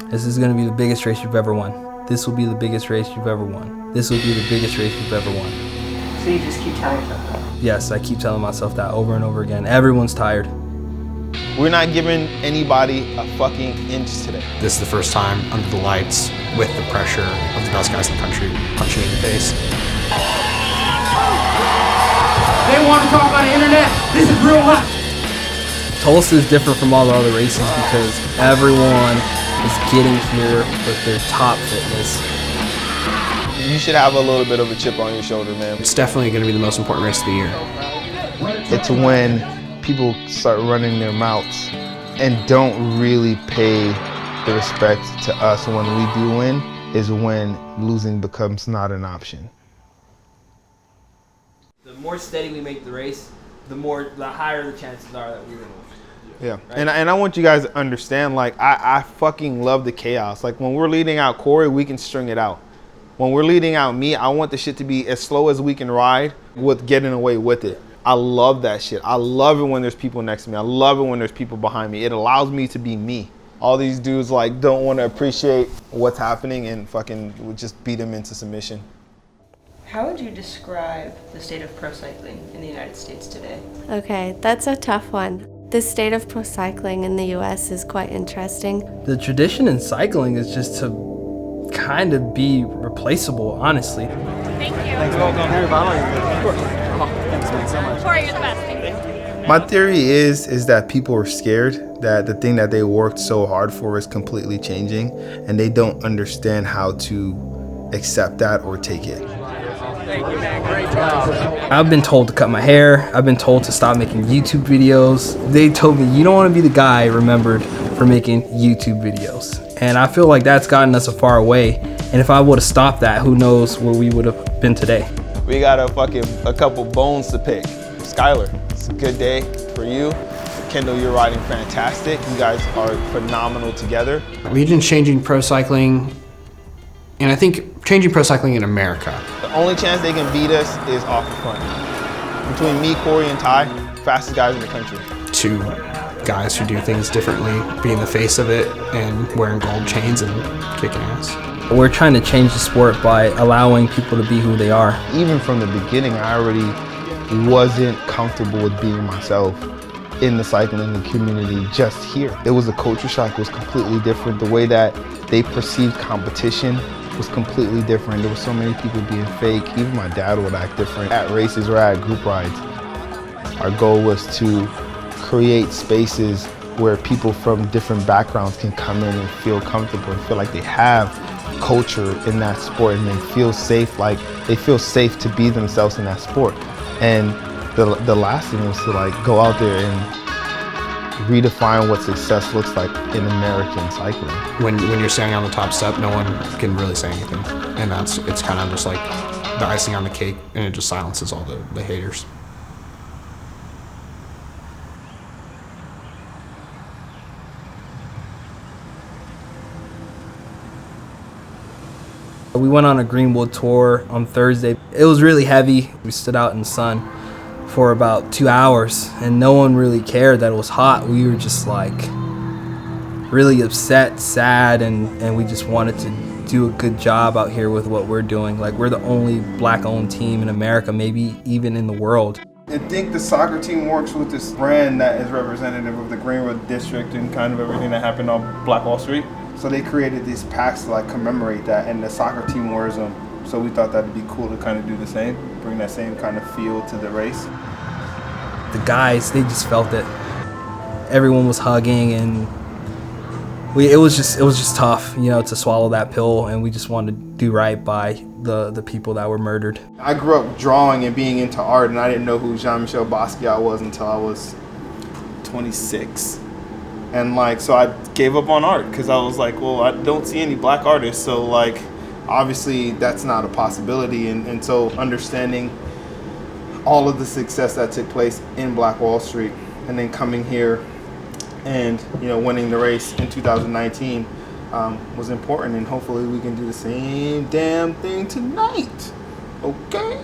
This is going to be the biggest race you've ever won. This will be the biggest race you've ever won. This will be the biggest race you've ever won. So you just keep telling yourself that? Yes, I keep telling myself that over and over again. Everyone's tired. We're not giving anybody a fucking inch today. This is the first time under the lights with the pressure of the best guys in the country punching in the face. They want to talk on the internet. This is real life. Tulsa is different from all the other races because everyone is getting here with their top fitness. You should have a little bit of a chip on your shoulder, man. It's definitely going to be the most important race of the year. It's when people start running their mouths and don't really pay the respect to us when we do win, is when losing becomes not an option. The more steady we make the race, the higher the chances are that we're going to win. Yeah, right? and I want you guys to understand, like, I fucking love the chaos. Like, when we're leading out Cory, we can string it out. When we're leading out me, I want the shit to be as slow as we can ride with getting away with it. I love that shit. I love it when there's people next to me. I love it when there's people behind me. It allows me to be me. All these dudes, like, don't want to appreciate what's happening and fucking would just beat them into submission. How would you describe the state of pro cycling in the United States today? Okay, that's a tough one. The state of pro cycling in the US is quite interesting. The tradition in cycling is just to kind of be replaceable, honestly. Thank you. Thanks, well done. Of course. Thanks, man, so much. Cory, you're the best. Thank you. My theory is that people are scared that the thing that they worked so hard for is completely changing, and they don't understand how to accept that or take it. Thank you, man. Great job. I've been told to cut my hair. I've been told to stop making YouTube videos. They told me, you don't want to be the guy remembered for making YouTube videos. And I feel like that's gotten us a far away. And if I would have stopped that, who knows where we would have been today. We got a couple bones to pick. Skylar, it's a good day for you. Kendall, you're riding fantastic. You guys are phenomenal together. Region's changing pro cycling, and I think changing pro cycling in America. The only chance they can beat us is off the front. Between me, Cory, and Ty, fastest guys in the country. Two guys who do things differently, being the face of it and wearing gold chains and kicking ass. We're trying to change the sport by allowing people to be who they are. Even from the beginning, I already wasn't comfortable with being myself in the cycling community just here. It was a culture shock. It was completely different. The way that they perceived competition was completely different. There were so many people being fake. Even my dad would act different at races or at group rides. Our goal was to create spaces where people from different backgrounds can come in and feel comfortable and feel like they have culture in that sport, and they feel safe, like they feel safe to be themselves in that sport. And the last thing was to, like, go out there and redefine what success looks like in American cycling. When you're standing on the top step, no one can really say anything, and it's kind of just like the icing on the cake, and it just silences all the haters. We went on a Greenwood tour on Thursday. It was really heavy. We stood out in the sun for about 2 hours and no one really cared that it was hot. We were just like really upset, sad, and we just wanted to do a good job out here with what we're doing. Like, we're the only black-owned team in America, maybe even in the world. I think the soccer team works with this brand that is representative of the Greenwood district and kind of everything that happened on Black Wall Street. So they created these packs to, like, commemorate that, and the soccer team wears them. So we thought that'd be cool to kind of do the same, bring that same kind of feel to the race. The guys, they just felt it. Everyone was hugging, and it was just tough, you know, to swallow that pill, and we just wanted to do right by the people that were murdered. I grew up drawing and being into art, and I didn't know who Jean-Michel Basquiat was until I was 26. And, like, so I gave up on art because I was like, well, I don't see any black artists, so, like, obviously that's not a possibility. And so understanding all of the success that took place in Black Wall Street and then coming here and, you know, winning the race in 2019 was important, and hopefully we can do the same damn thing tonight, okay?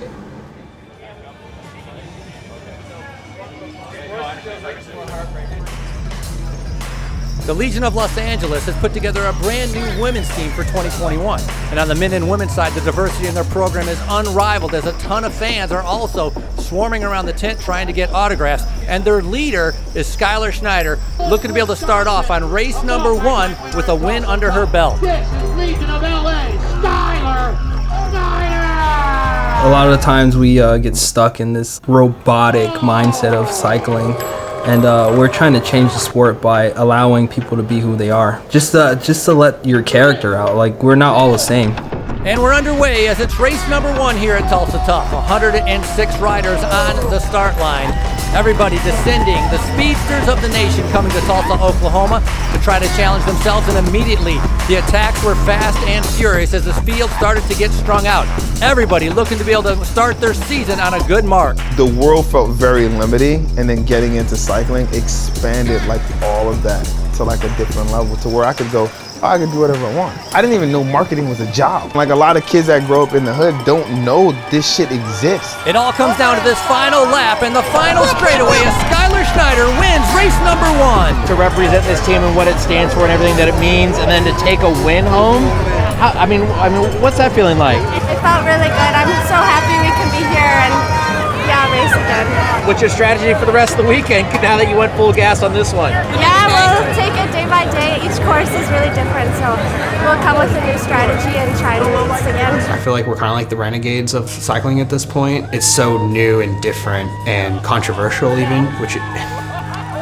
The Legion of Los Angeles has put together a brand new women's team for 2021. And on the men and women's side, the diversity in their program is unrivaled, as a ton of fans are also swarming around the tent trying to get autographs. And their leader is Skylar Schneider, looking to be able to start off on race number 1 with a win under her belt. This is Legion of LA, Skylar Schneider! A lot of the times we get stuck in this robotic mindset of cycling. And we're trying to change the sport by allowing people to be who they are. Just to let your character out. Like, we're not all the same. And we're underway as it's race number 1 here at Tulsa Tough. 106 riders on the start line. Everybody descending, the speedsters of the nation coming to Tulsa, Oklahoma to try to challenge themselves, and immediately the attacks were fast and furious as the field started to get strung out. Everybody looking to be able to start their season on a good mark. The world felt very limiting, and then getting into cycling expanded like all of that to like a different level, to where I could go, oh, I could do whatever I want. I didn't even know marketing was a job. Like, a lot of kids that grow up in the hood don't know this shit exists. It all comes down to this final lap, and the final straightaway as Skylar Schneider wins race number 1. To represent this team and what it stands for and everything that it means, and then to take a win home, I mean, what's that feeling like? It felt really good. I'm so happy we can be here and race again. What's your strategy for the rest of the weekend now that you went full gas on this one? Yeah, we'll take it day by day. Each course is really different, so we'll come with a new strategy and try to win this again. I feel like we're kind of like the renegades of cycling at this point. It's so new and different and controversial even, which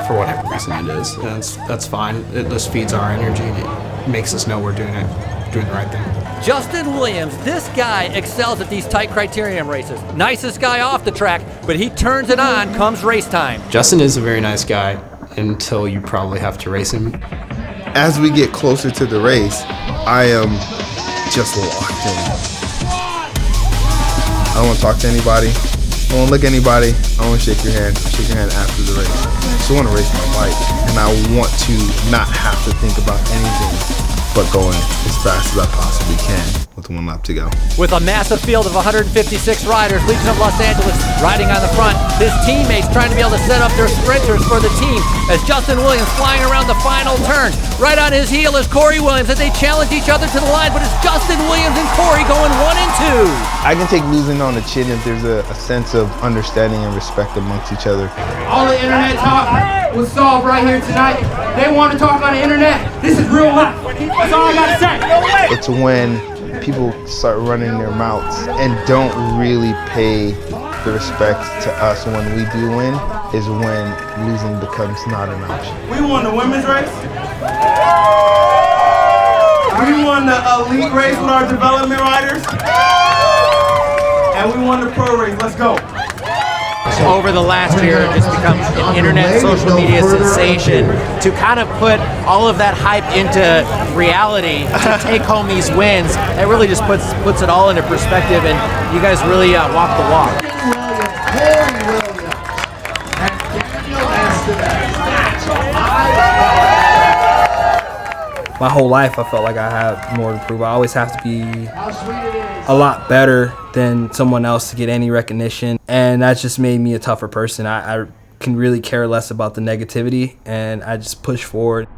for whatever reason it is. And that's fine. It just feeds our energy and it makes us know we're doing the right thing. Justin Williams, this guy excels at these tight criterium races. Nicest guy off the track, but he turns it on comes race time. Justin is a very nice guy until you probably have to race him. As we get closer to the race, I am just locked in. I don't want to talk to anybody. I don't want to look at anybody. I don't want to shake your hand. Shake your hand after the race. I just want to race my bike, and I want to not have to think about anything but going as fast as I possibly can with 1 lap to go. With a massive field of 156 riders, Legion of Los Angeles riding on the front, his teammates trying to be able to set up their sprinters for the team as Justin Williams flying around the final turn. Right on his heel is Cory Williams as they challenge each other to the line, but it's Justin Williams and Cory going 1 and 2. I can take losing on the chin if there's a sense of understanding and respect amongst each other. All the internet talk was solved right here tonight. They want to talk on the internet. This is real life. That's all I got to say. It's when people start running their mouths and don't really pay the respect to us when we do win, is when losing becomes not an option. We won the women's race. We won the elite race with our development riders. And we won the pro race. Let's go. Over the last year, it just becomes an internet social media sensation. To kind of put all of that hype into reality, to take home these wins, it really just puts it all into perspective, and you guys really walk the walk. Cory Williams and Daniel My whole life I felt like I had more to prove. I always have to be a lot better than someone else to get any recognition, and that just made me a tougher person. I can really care less about the negativity, and I just push forward.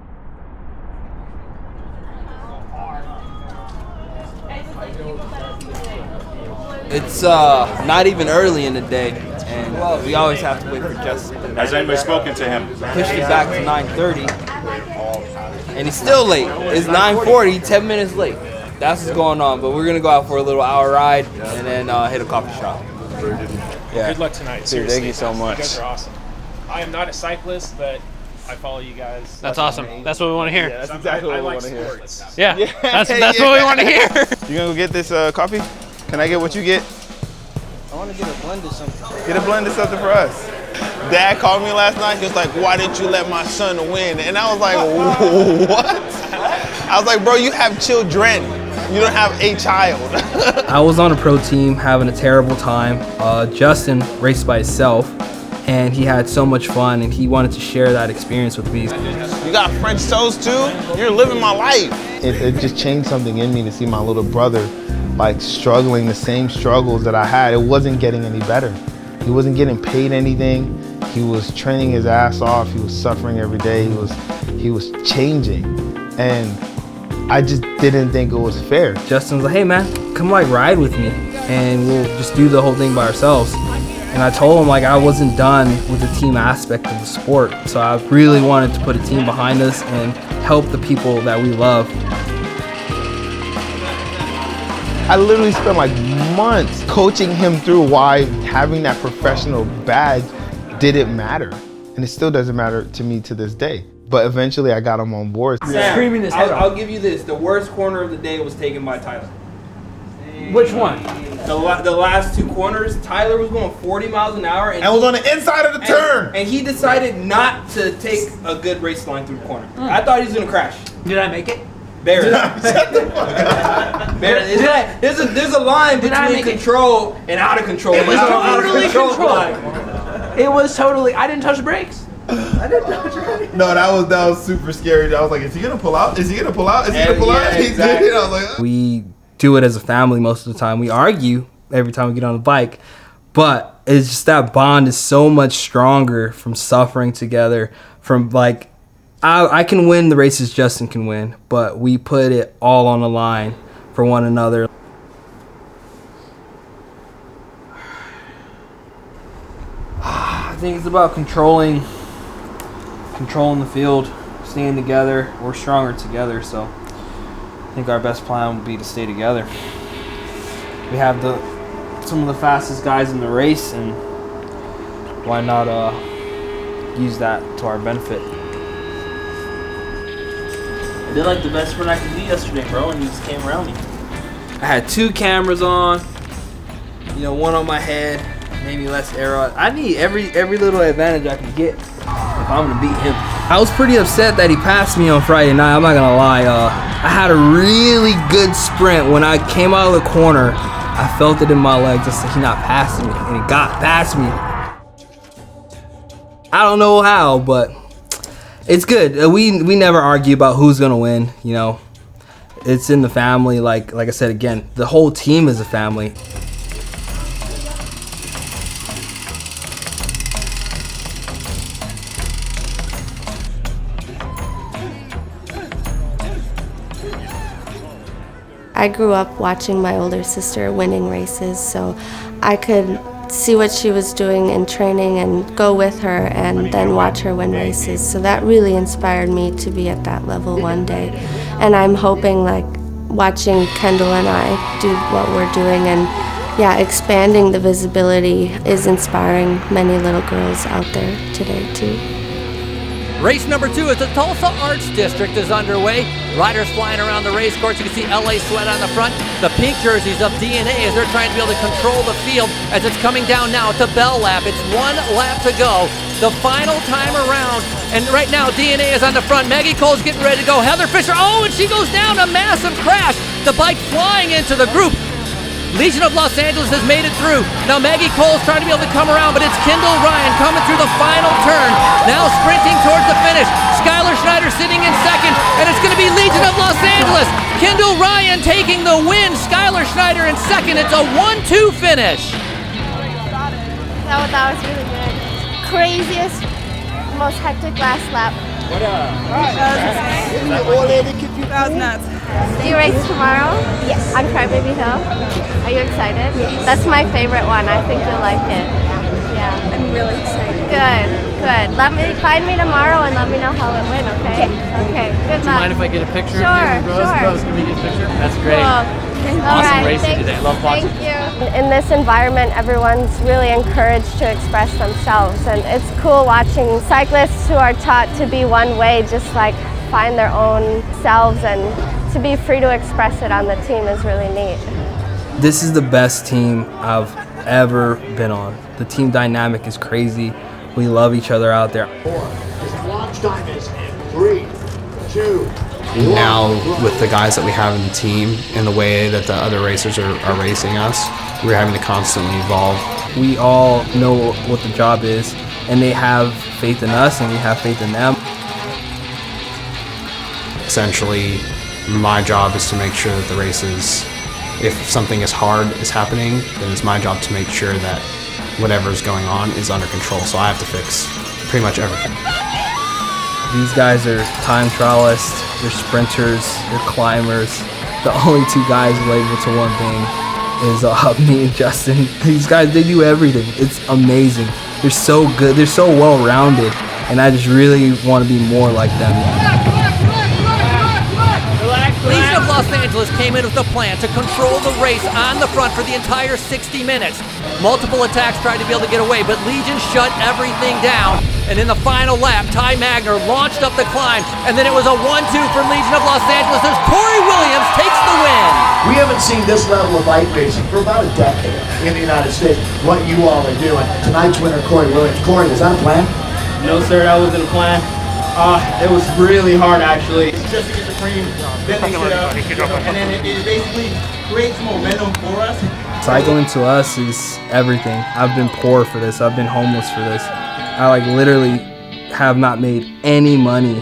It's not even early in the day, and we always have to wait for Justin. Has anybody spoken to him? Pushed it back to 9:30, and he's still late. It's 9:40, 10 minutes late. That's what's going on, but we're gonna go out for a little hour ride and then hit a coffee shop. Yeah. Good luck tonight. Dude, thank you so much. You guys are awesome. I am not a cyclist, but I follow you guys. That's awesome. That's what we want to hear. Yeah, that's exactly what we want to hear. Yeah, that's what we want to hear. You gonna go get this coffee? Can I get what you get? I want to get a blend of something. Get a blend of something for us. Dad called me last night. He was like, "Why didn't you let my son win?" And I was like, "What?" I was like, "Bro, you have children. You don't have a child." I was on a pro team having a terrible time. Justin raced by himself, and he had so much fun, and he wanted to share that experience with me. You got French toast too? You're living my life. It just changed something in me to see my little brother like struggling the same struggles that I had. It wasn't getting any better. He wasn't getting paid anything. He was training his ass off. He was suffering every day. He was He was changing, and I just didn't think it was fair. Justin was like, hey man, come like ride with me and we'll just do the whole thing by ourselves. And I told him like I wasn't done with the team aspect of the sport. So I really wanted to put a team behind us and help the people that we love. I literally spent like months coaching him through why having that professional badge didn't matter. And it still doesn't matter to me to this day. But eventually I got him on board. Sam, I'll give you this. The worst corner of the day was taken by Tyler. Which one? The last two corners, Tyler was going 40 miles an hour. And was on the inside of the turn. And he decided not to take a good race line through the corner. I thought he was going to crash. Did I make it? Barely. Barely. There's a line between control and out of control. It was totally controlled. It was totally, I didn't touch the brakes. No, that was super scary. I was like, is he gonna pull out? Is he gonna pull out? Is he gonna pull out? He Exactly. did. I was like, We do it as a family most of the time. We argue every time we get on the bike, but it's just that bond is so much stronger from suffering together, from like, I can win the races Justin can win, but we put it all on the line for one another. I think it's about controlling the field, staying together. We're stronger together, so I think our best plan would be to stay together. We have some of the fastest guys in the race, and why not use that to our benefit? I did like the best sprint I could do yesterday, bro, and you just came around me. I had 2 cameras on, one on my head, maybe less arrow. I need every little advantage I can get if I'm gonna beat him. I was pretty upset that he passed me on Friday night, I'm not gonna lie. I had a really good sprint. When I came out of the corner, I felt it in my legs. I said, he not passing me, and he got past me. I don't know how, but it's good. We never argue about who's gonna win, It's in the family, like I said again, the whole team is a family. I grew up watching my older sister winning races, so I could see what she was doing in training and go with her and then watch her win races. So that really inspired me to be at that level one day. And I'm hoping like watching Kendall and I do what we're doing and expanding the visibility is inspiring many little girls out there today too. Race number 2 as the Tulsa Arts District is underway. Riders flying around the race course. You can see LA Sweat on the front. The pink jerseys of DNA as they're trying to be able to control the field as it's coming down now. It's a bell lap. It's 1 lap to go. The final time around. And right now DNA is on the front. Maggie Cole's getting ready to go. Heather Fisher, and she goes down. A massive crash. The bike flying into the group. Legion of Los Angeles has made it through. Now Maggie Cole's trying to be able to come around, but it's Kendall Ryan coming through the final turn. Now sprinting towards the finish. Skylar Schneider sitting in second, and it's going to be Legion of Los Angeles. Kendall Ryan taking the win. Skylar Schneider in second. It's a 1-2 finish. That was really good. Craziest, most hectic last lap. What up? That was nuts. Do you race tomorrow? Yes. On Crybaby Hill? Are you excited? Yes. That's my favorite one. I think you'll like it. Yeah. I'm really excited. Good. Find me tomorrow and let me know how it went, okay? Okay. Good luck. Do you mind if I get a picture sure, of you? Rose, can we get a picture? That's great. Cool. Awesome racing today. Love watching. Thank you. In this environment, everyone's really encouraged to express themselves, and it's cool watching cyclists who are taught to be one way, just like find their own selves, and to be free to express it on the team is really neat. This is the best team I've ever been on. The team dynamic is crazy. We love each other out there. Launch time is 3, 2. Now with the guys that we have in the team and the way that the other racers are racing us, we're having to constantly evolve. We all know what the job is, and they have faith in us and we have faith in them. Essentially, my job is to make sure that the races, if something is hard is happening, then it's my job to make sure that whatever is going on is under control. So I have to fix pretty much everything. These guys are time trialists, they're sprinters, they're climbers. The only two guys labeled to one thing is me and Justin. These guys, they do everything. It's amazing. They're so good, they're so well-rounded, and I just really want to be more like them. Legion of Los Angeles came in with a plan to control the race on the front for the entire 60 minutes. Multiple attacks tried to be able to get away, but Legion shut everything down. And in the final lap, Ty Magner launched up the climb, and then it was a 1-2 for Legion of Los Angeles as Cory Williams takes the win. We haven't seen this level of bike racing for about a decade in the United States. What you all are doing. Tonight's winner, Cory Williams. Cory, was that a plan? No, sir, that wasn't a plan. It was really hard, actually. Just to get the cream, then they sit up, and then it basically creates momentum for us. Cycling to us is everything. I've been poor for this. I've been homeless for this. I like literally have not made any money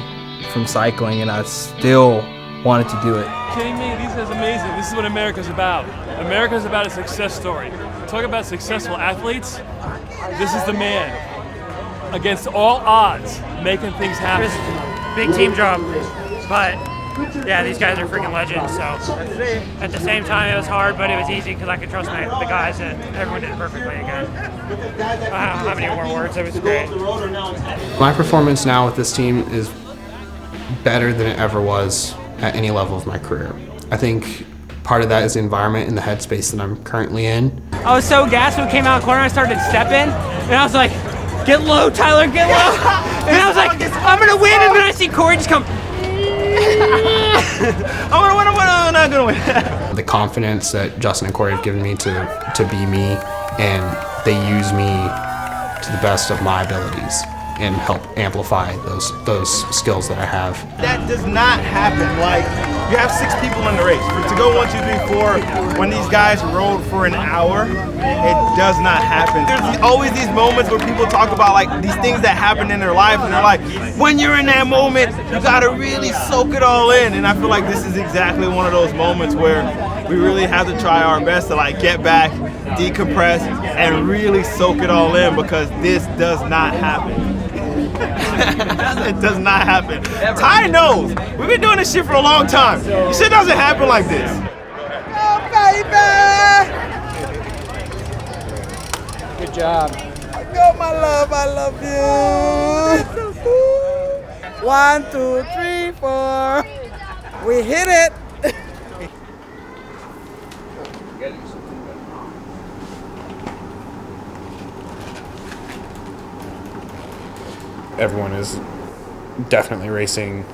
from cycling, and I still wanted to do it. Kidding me? This is amazing. This is what America's about. America's about a success story. Talk about successful athletes. This is the man, against all odds, making things happen. Big team job, but yeah, these guys are freaking legends. So at the same time, it was hard, but it was easy because I could trust the guys, and everyone did it perfectly again. I don't have any more words. It was great. My performance now with this team is better than it ever was at any level of my career. I think part of that is the environment and the headspace that I'm currently in. I was so gassed when we came out of the corner. I started stepping, and I was like, "Get low, Tyler, get low!" And I was like, "I'm gonna win!" And then I see Cory just come. I'm not gonna win. The confidence that Justin and Cory have given me to be me, and they use me to the best of my abilities and help amplify those skills that I have. That does not happen. Like, you have 6 people in the race. To go 1, 2, 3, 4, when these guys rode for an hour, it does not happen. There's always these moments where people talk about like these things that happen in their life, and they're like, when you're in that moment, you gotta really soak it all in. And I feel like this is exactly one of those moments where we really have to try our best to like get back, decompress, and really soak it all in, because this does not happen. It does not happen. Ty knows. We've been doing this shit for a long time. This shit doesn't happen like this. Oh, baby! Good job. Go, my love, I love you. 1, 2, 3, 4. We hit it. Everyone is definitely racing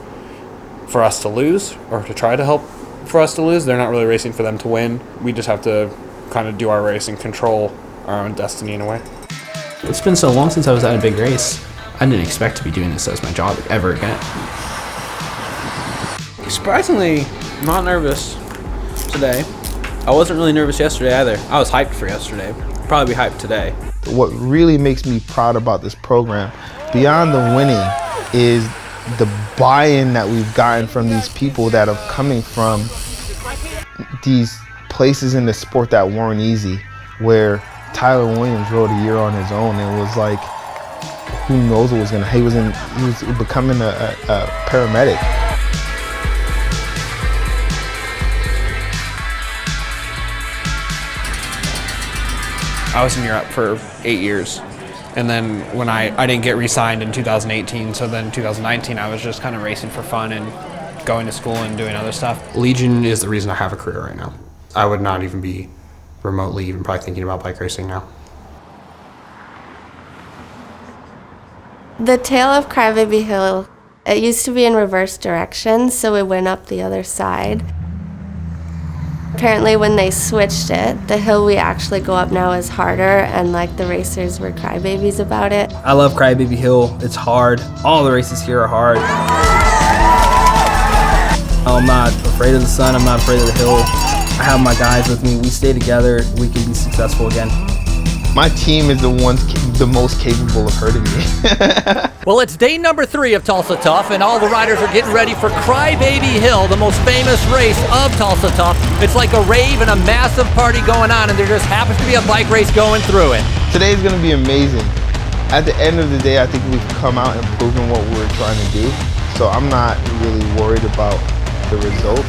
for us to lose, or to try to help for us to lose. They're not really racing for them to win. We just have to kind of do our race and control our own destiny in a way. It's been so long since I was at a big race. I didn't expect to be doing this as my job ever again. Surprisingly, I'm not nervous today. I wasn't really nervous yesterday either. I was hyped for yesterday. I'll probably be hyped today. What really makes me proud about this program, beyond the winning, is the buy-in that we've gotten from these people that are coming from these places in the sport that weren't easy, where Tyler Williams rode a year on his own, and it was like, who knows what was gonna, he was becoming a paramedic. I was in Europe for 8 years. And then when I didn't get re-signed in 2018, so then 2019 I was just kind of racing for fun and going to school and doing other stuff. Legion is the reason I have a career right now. I would not even be remotely even probably thinking about bike racing now. The tail of Crybaby Hill, it used to be in reverse direction, so it went up the other side. Apparently when they switched it, the hill we actually go up now is harder, and like the racers were crybabies about it. I love Crybaby Hill. It's hard. All the races here are hard. I'm not afraid of the sun. I'm not afraid of the hill. I have my guys with me. We stay together. We can be successful again. My team is the most capable of hurting me. Well, it's day number 3 of Tulsa Tough, and all the riders are getting ready for Crybaby Hill, the most famous race of Tulsa Tough. It's like a rave and a massive party going on, and there just happens to be a bike race going through it. Today's gonna be amazing. At the end of the day, I think we've come out and proven what we were trying to do. So I'm not really worried about the results.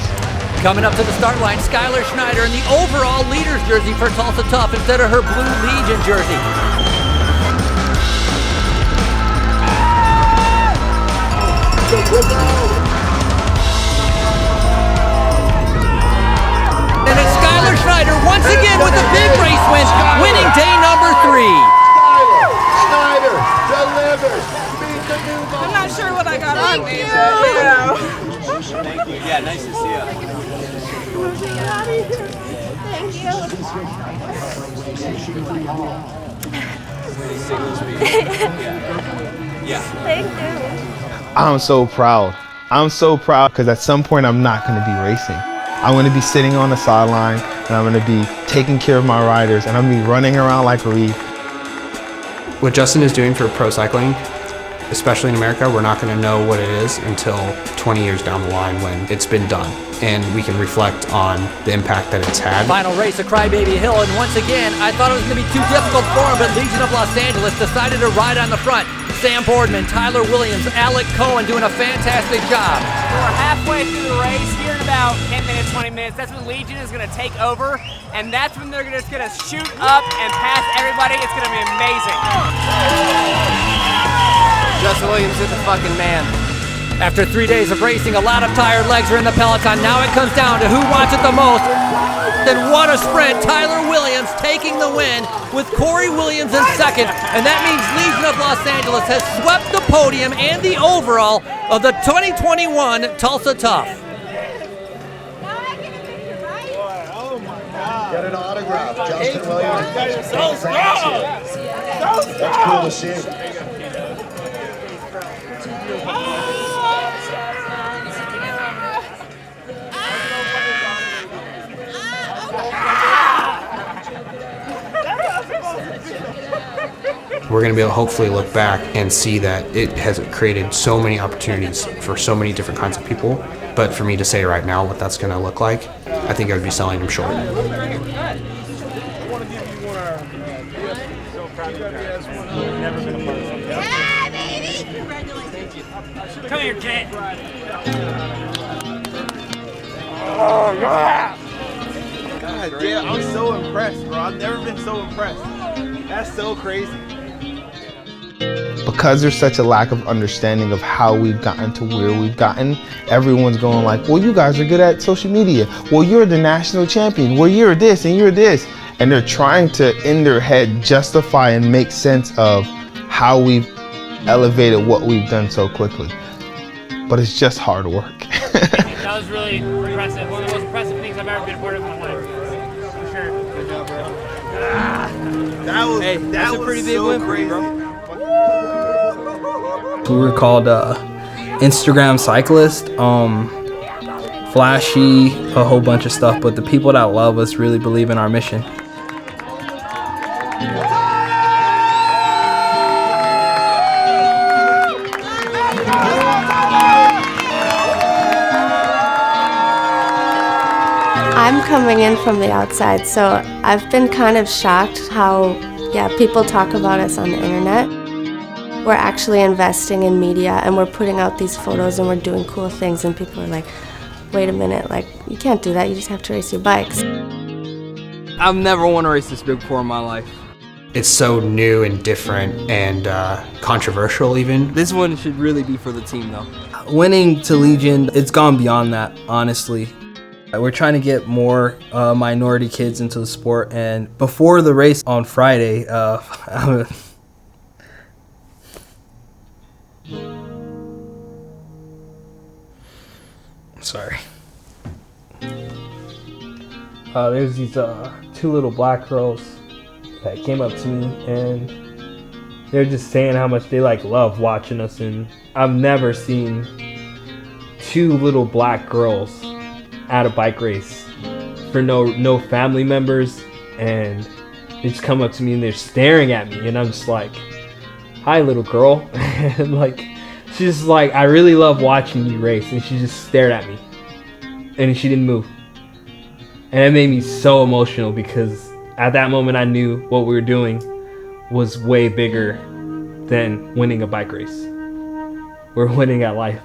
Coming up to the start line, Skylar Schneider in the overall leader's jersey for Tulsa Tough instead of her blue Legion jersey. And it's Skylar Schneider once again with a big race win, winning day number 3. Schneider delivers. I'm not sure what I got on me. Thank you. Yeah, nice to see you. Thank you. Yeah. Thank you. I'm so proud. I'm so proud because at some point I'm not going to be racing. I'm going to be sitting on the sideline and I'm going to be taking care of my riders and I'm going to be running around like Reed. What Justin is doing for pro cycling, especially in America, we're not going to know what it is until 20 years down the line when it's been done and we can reflect on the impact that it's had. Final race at Crybaby Hill, and once again, I thought it was going to be too difficult for him, but Legion of Los Angeles decided to ride on the front. Sam Boardman, Tyler Williams, Alec Cohen doing a fantastic job. We're halfway through the race. Here in about 10 minutes, 20 minutes, that's when Legion is going to take over, and that's when they're just going to shoot up and pass everybody. It's going to be amazing. Justin Williams is the fucking man. After 3 days of racing, a lot of tired legs are in the peloton. Now it comes down to who wants it the most. And what a sprint. Tyler Williams taking the win with Cory Williams in second. And that means Legion of Los Angeles has swept the podium and the overall of the 2021 Tulsa Tough. Get an autograph. Justin Williams. That's cool to see. We're going to be able to hopefully look back and see that it has created so many opportunities for so many different kinds of people. But for me to say right now what that's going to look like, I think I would be selling them short. Come here, kid. Oh, yeah. God damn, I'm so impressed, bro. I've never been so impressed. That's so crazy. Because there's such a lack of understanding of how we've gotten to where we've gotten, everyone's going like, well, you guys are good at social media. Well, you're the national champion. Well, you're this and you're this. And they're trying to, in their head, justify and make sense of how we've elevated what we've done so quickly. But it's just hard work. That was really impressive. One of the most impressive things I've ever been part of in my life. For sure. Good job, bro. That was, that's a pretty big win for you, bro. We were called Instagram cyclist, flashy, a whole bunch of stuff, but the people that love us really believe in our mission. I'm coming in from the outside, so I've been kind of shocked how, people talk about us on the internet. We're actually investing in media and we're putting out these photos and we're doing cool things and people are like, wait a minute, like, you can't do that, you just have to race your bikes. I've never won a race this big before in my life. It's so new and different and controversial even. This one should really be for the team though. Winning to Legion, it's gone beyond that, honestly. We're trying to get more minority kids into the sport, and before the race on Friday, sorry. There's these two little black girls that came up to me, and they're just saying how much they love watching us, and I've never seen two little black girls at a bike race for no family members, and they just come up to me and they're staring at me, and I'm just like, hi little girl. And she's just like, I really love watching you race, and she just stared at me and she didn't move, and it made me so emotional because at that moment I knew what we were doing was way bigger than winning a bike race. we're winning at life.